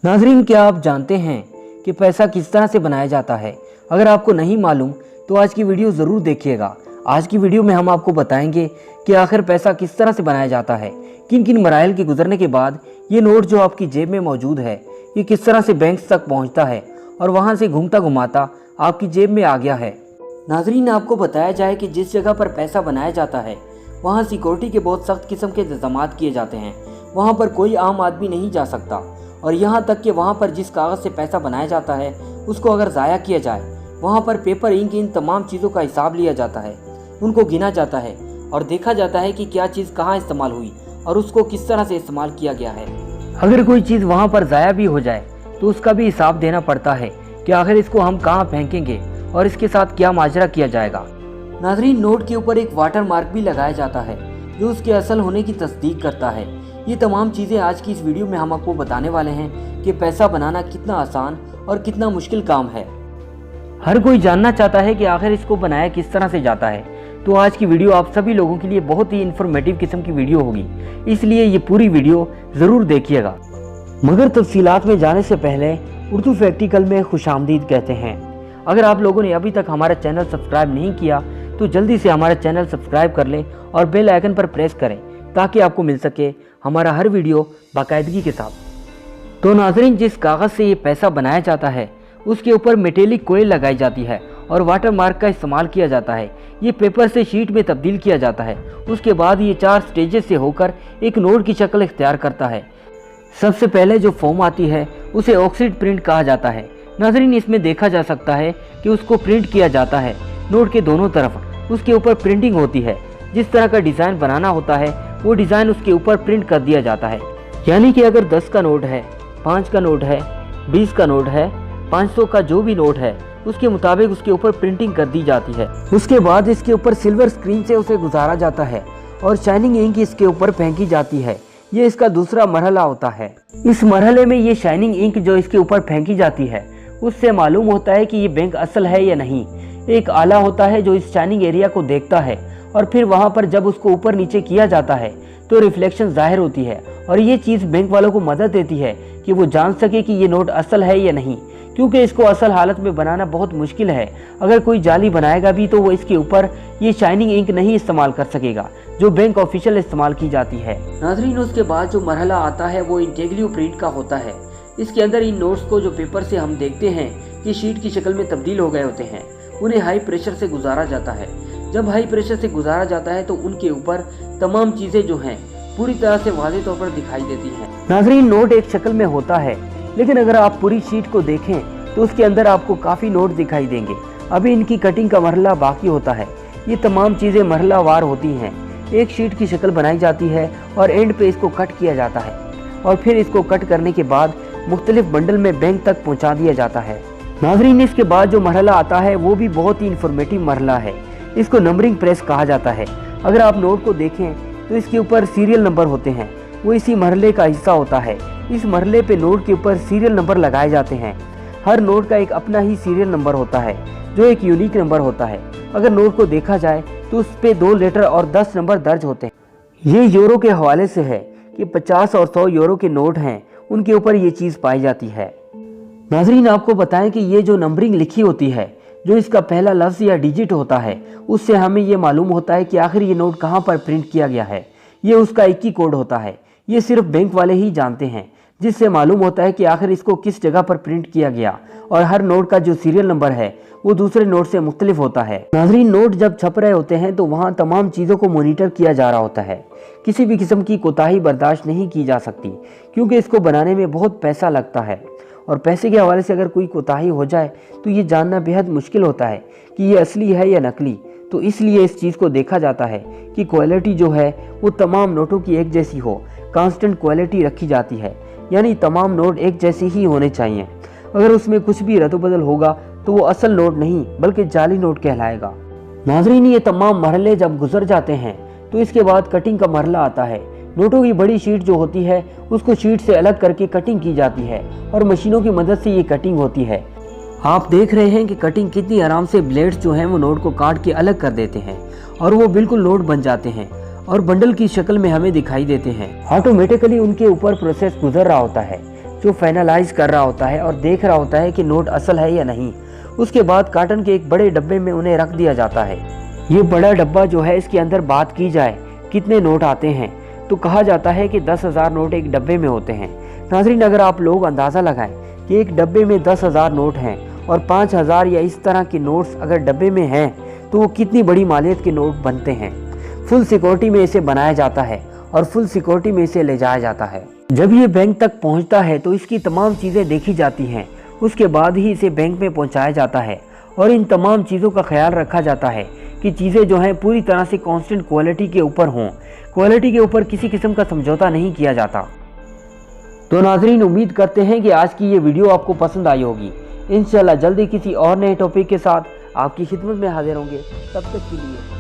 नाजरीन, क्या आप जानते हैं कि पैसा किस तरह से बनाया जाता है? अगर आपको नहीं मालूम तो आज की वीडियो ज़रूर देखिएगा। आज की वीडियो में हम आपको बताएंगे कि आखिर पैसा किस तरह से बनाया जाता है, किन किन मराइल के गुजरने के बाद ये नोट जो आपकी जेब में मौजूद है ये किस तरह से बैंक तक पहुंचता है और वहां से घूमता घुमाता आपकी जेब में आ गया है। नाजरीन, आपको बताया जाए कि जिस जगह पर पैसा बनाया जाता है वहाँ सिक्योरिटी के बहुत सख्त किस्म के इंतजाम किए जाते हैं। वहाँ पर कोई आम आदमी नहीं जा सकता और यहाँ तक कि वहाँ पर जिस कागज़ से पैसा बनाया जाता है उसको अगर ज़ाया किया जाए, वहाँ पर पेपर, इंक, इन तमाम चीज़ों का हिसाब लिया जाता है, उनको गिना जाता है और देखा जाता है कि क्या चीज़ कहाँ इस्तेमाल हुई और उसको किस तरह से इस्तेमाल किया गया है। अगर कोई चीज़ वहाँ पर ज़ाया भी हो जाए तो उसका भी हिसाब देना पड़ता है कि आखिर इसको हम कहाँ फेंकेंगे और इसके साथ क्या माजरा किया जाएगा। नाजरीन, नोट के ऊपर एक वाटर मार्क भी लगाया जाता है जो उसके असल होने की तस्दीक करता है। ये तमाम चीज़ें आज की इस वीडियो में हम आपको बताने वाले हैं कि पैसा बनाना कितना आसान और कितना मुश्किल काम है। हर कोई जानना चाहता है कि आखिर इसको बनाया किस तरह से जाता है, तो आज की वीडियो आप सभी लोगों के लिए बहुत ही इन्फॉर्मेटिव किस्म की वीडियो होगी, इसलिए ये पूरी वीडियो ज़रूर देखिएगा। मगर तफसीलात में जाने से पहले उर्दू फैक्टिकल में खुशामदीद कहते हैं। अगर आप लोगों ने अभी तक हमारा चैनल सब्सक्राइब नहीं किया तो जल्दी से हमारा चैनल सब्सक्राइब कर लें और बेल आइकन पर प्रेस करें ताकि आपको मिल सके हमारा हर वीडियो बाकायदगी के साथ। तो नाजरीन, जिस कागज़ से ये पैसा बनाया जाता है उसके ऊपर मेटेलिक कोयल लगाई जाती है और वाटर मार्क का इस्तेमाल किया जाता है। ये पेपर से शीट में तब्दील किया जाता है। उसके बाद ये 4 स्टेजेस से होकर एक नोट की शक्ल इख्तियार करता है। सबसे पहले जो फॉर्म आती है उसे ऑक्सीड प्रिंट कहा जाता है। नाजरीन, इसमें देखा जा सकता है कि उसको प्रिंट किया जाता है नोट के दोनों तरफ। उसके ऊपर प्रिंटिंग होती है। जिस तरह का डिज़ाइन बनाना होता है वो डिज़ाइन उसके ऊपर प्रिंट कर दिया जाता है। यानी कि अगर 10 का नोट है, 5 का नोट है, 20 का नोट है, 500 का जो भी नोट है उसके मुताबिक उसके ऊपर प्रिंटिंग कर दी जाती है। उसके बाद इसके ऊपर सिल्वर स्क्रीन से उसे गुजारा जाता है और शाइनिंग इंक इसके ऊपर फेंकी जाती है। ये इसका दूसरा मरहला होता है। इस मरहले में ये शाइनिंग इंक जो इसके ऊपर फेंकी जाती है उससे मालूम होता है कि ये बैंक असल है या नहीं। एक आला होता है जो इस शाइनिंग एरिया को देखता है और फिर वहाँ पर जब उसको ऊपर नीचे किया जाता है तो रिफ्लेक्शन जाहिर होती है और ये चीज़ बैंक वालों को मदद देती है कि वो जान सके कि ये नोट असल है या नहीं, क्योंकि इसको असल हालत में बनाना बहुत मुश्किल है। अगर कोई जाली बनाएगा भी तो वो इसके ऊपर ये शाइनिंग इंक नहीं इस्तेमाल कर सकेगा जो बैंक ऑफिशियल इस्तेमाल की जाती है। नाजरीन, उसके बाद जो मरहला आता है वो इंटेग्रिव प्रिंट का होता है। इसके अंदर इन नोट्स को जो पेपर से हम देखते हैं कि शीट की शक्ल में तब्दील हो गए होते हैं उन्हें हाई प्रेशर से गुजारा जाता है। जब हाई प्रेशर से गुजारा जाता है तो उनके ऊपर तमाम चीज़ें जो हैं पूरी तरह से वाज़ेह तौर पर दिखाई देती हैं। नाजरीन, नोट एक शक्ल में होता है लेकिन अगर आप पूरी शीट को देखें तो उसके अंदर आपको काफ़ी नोट दिखाई देंगे। अभी इनकी कटिंग का मरहला बाकी होता है। ये तमाम चीज़ें मरहला वार होती हैं। एक शीट की शक्ल बनाई जाती है और एंड पे इसको कट किया जाता है और फिर इसको कट करने के बाद मुख्तलिफ बंडल में बैंक तक पहुँचा दिया जाता है। नाजरीन, इसके बाद जो मरहला आता है वो भी बहुत ही इंफॉर्मेटिव मरहला है। इसको नंबरिंग प्रेस कहा जाता है। अगर आप नोट को देखें तो इसके ऊपर सीरियल नंबर होते हैं, वो इसी मरहले का हिस्सा होता है। इस मरहले पे नोट के ऊपर सीरियल नंबर लगाए जाते हैं। हर नोट का एक अपना ही सीरियल नंबर होता है जो एक यूनिक नंबर होता है। अगर नोट को देखा जाए तो उस पे 2 लेटर और 10 नंबर दर्ज होते हैं। ये यूरो के हवाले से है कि 50 और 100 यूरो के नोट हैं उनके ऊपर ये चीज़ पाई जाती है। नाजरीन, आपको बताएं कि ये जो नंबरिंग लिखी होती है, जो इसका पहला लफ्ज़ या डिजिट होता है, उससे हमें ये मालूम होता है कि आखिर ये नोट कहाँ पर प्रिंट किया गया है। ये उसका एक ही कोड होता है। ये सिर्फ बैंक वाले ही जानते हैं, जिससे मालूम होता है कि आखिर इसको किस जगह पर प्रिंट किया गया। और हर नोट का जो सीरियल नंबर है वो दूसरे नोट से मुख्तलिफ होता है। नाजरीन, नोट जब छप रहे होते हैं तो वहाँ तमाम चीज़ों को मॉनिटर किया जा रहा होता है। किसी भी किस्म की कोताही बर्दाश्त नहीं की जा सकती क्योंकि इसको बनाने में बहुत पैसा लगता है और पैसे के हवाले से अगर कोई कोताही हो जाए तो ये जानना बेहद मुश्किल होता है कि ये असली है या नकली। तो इसलिए इस चीज़ को देखा जाता है कि क्वालिटी जो है वो तमाम नोटों की एक जैसी हो। कांस्टेंट क्वालिटी रखी जाती है, यानी तमाम नोट एक जैसे ही होने चाहिए। अगर उसमें कुछ भी रद्द-बदल होगा तो वो असल नोट नहीं बल्कि जाली नोट कहलाएगा। नाजरीन, ये तमाम मरहले जब गुजर जाते हैं तो इसके बाद कटिंग का मरहला आता है। नोटों की बड़ी शीट जो होती है उसको शीट से अलग करके कटिंग की जाती है और मशीनों की मदद से ये कटिंग होती है। आप देख रहे हैं कि कटिंग कितनी आराम से ब्लेड्स जो हैं वो नोट को काट के अलग कर देते हैं और वो बिल्कुल नोट बन जाते हैं और बंडल की शक्ल में हमें दिखाई देते हैं। ऑटोमेटिकली उनके ऊपर प्रोसेस गुजर रहा होता है जो फाइनलाइज कर रहा होता है और देख रहा होता है कि नोट असल है या नहीं। उसके बाद कार्टन के एक बड़े डब्बे में उन्हें रख दिया जाता है। ये बड़ा डब्बा जो है, इसके अंदर बात की जाए कितने नोट आते हैं तो कहा जाता है कि 10,000 नोट एक डब्बे में होते हैं। नाज़रीन, अगर आप लोग अंदाज़ा लगाएं कि एक डब्बे में 10,000 नोट हैं और 5,000 या इस तरह के नोट्स अगर डब्बे में हैं तो वो कितनी बड़ी मालियत के नोट बनते हैं। फुल सिक्योरिटी में इसे बनाया जाता है और फुल सिक्योरिटी में इसे ले जाया जाता है। जब ये बैंक तक पहुंचता है तो इसकी तमाम चीज़ें देखी जाती हैं, उसके बाद ही इसे बैंक में पहुंचाया जाता है और इन तमाम चीज़ों का ख्याल रखा जाता है कि चीज़ें जो हैं पूरी तरह से कांस्टेंट क्वालिटी के ऊपर हों। क्वालिटी के ऊपर किसी किस्म का समझौता नहीं किया जाता। तो नाज़रीन, उम्मीद करते हैं कि आज की ये वीडियो आपको पसंद आई होगी। इंशाल्लाह जल्दी किसी और नए टॉपिक के साथ आपकी खिदमत में हाजिर होंगे। तब तक के लिए